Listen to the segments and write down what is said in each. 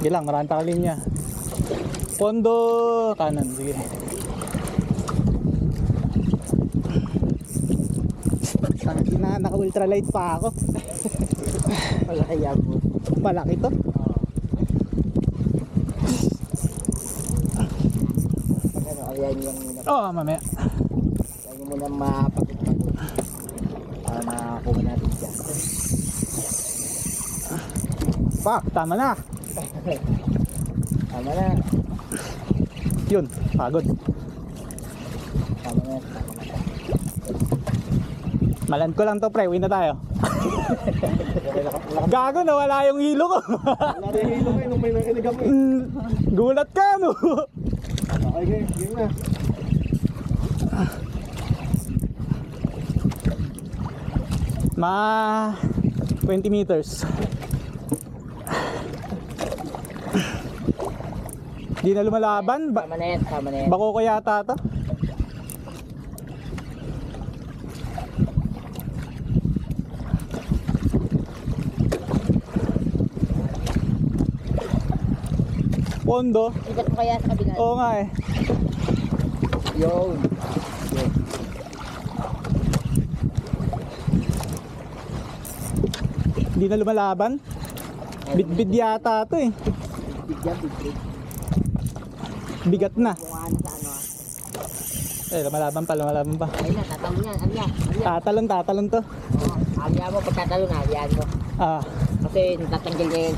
Sige lang, maraming takalinya. Pondo kanan, sige. Tangina, naka-ultralight pa ako. Malaki yan po. Malaki to. Ano, ayan yung Oo, mamaya. ayan yung muna mapakit-pakit. Para makakuha natin siya. Pak, tama na. Tama na. Yun, pagod. Tama na. Tama na. Maland ko lang to, pre. Uwi na tayo. Gago, nawala yung hilo ko. Wala na yung hilo kayo nung may nakinig ako. Gulat ka, no? Okay, game na. Ma 20 meters. Di na lumalaban. Tama na yan. Tama na yan. Bako ko yata to. Pondo. Ikat mo kaya sa kabila. Oo nga eh. Yun. Di na lumalaban. Bid-bid yata to eh. Bigyan, bigyan. Bigat na. Kung ano sa ano ah. Lumalaban pa, lumalaban pa. Ayun na, tatalon yan. Ano yan? Ano yan? Tatalon to. Oo. Amya mo, pagtatalon na, amyan mo. Ah. Kasi tatanggal yung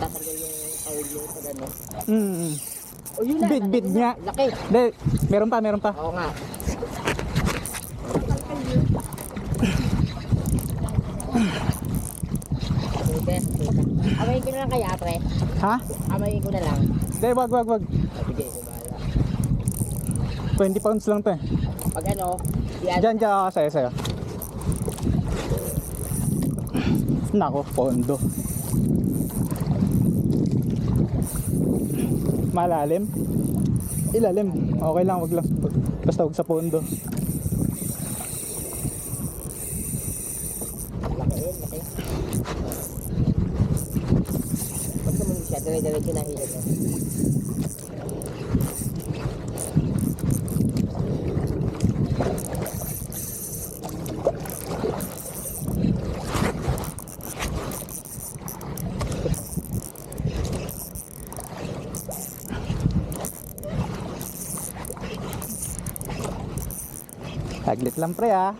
oil yung pag ano. O yun na. Bid-bid tatanggal nga. na. Laki. Hindi, meron pa. Oo nga. Amayin ko na lang kaya, pre. Ha? Amayin ko na lang. Hindi, wag. Sige, bahala. 20 pounds lang to eh. Pag ano, yan. Diyan ako sa'yo. Nako, pondo. Malalim? Ilalim. Okay lang, wag lang. Basta wag sa pondo. Laki yun, laki. Pag sumunod siya, dire-diretso na hilot mo. Taglit lang pre ah.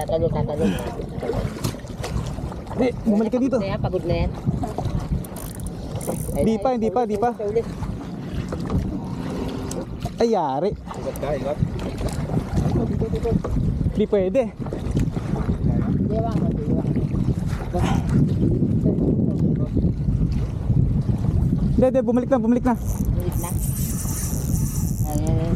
Tatalon. Hindi, bumalik ka dito. Pagod na yan. Hindi pa. Ulit. Ay, yari. Ikat ka, ikat. Hindi pwede. Diwang mo. Hindi, bumalik na. Ulit na. Ayan.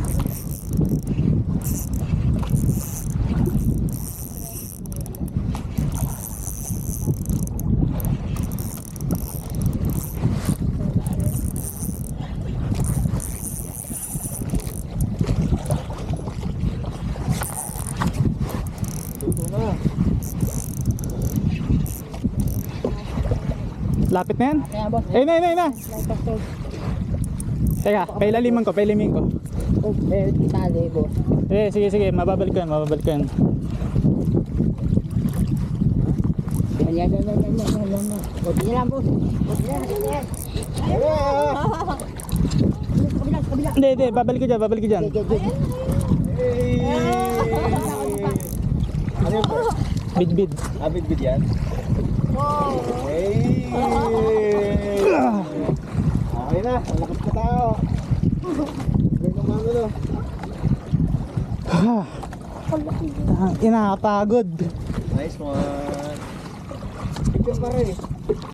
Luto na. Lapit na yan. Kaya boss. Na. Teka, pailaliman ko. Oh, tali boss. Sige, mababalik ko yan. Yan. Buti niya lang boss. Buti niya. Yan. Kabila. Hindi, babalik ko dyan. Hey! Ano yun po? Bid. Bid yan? Hey! Okay na, malakas na tao. Ganyan naman ano. Inakapagod. Nice one. Ikaw pa rin.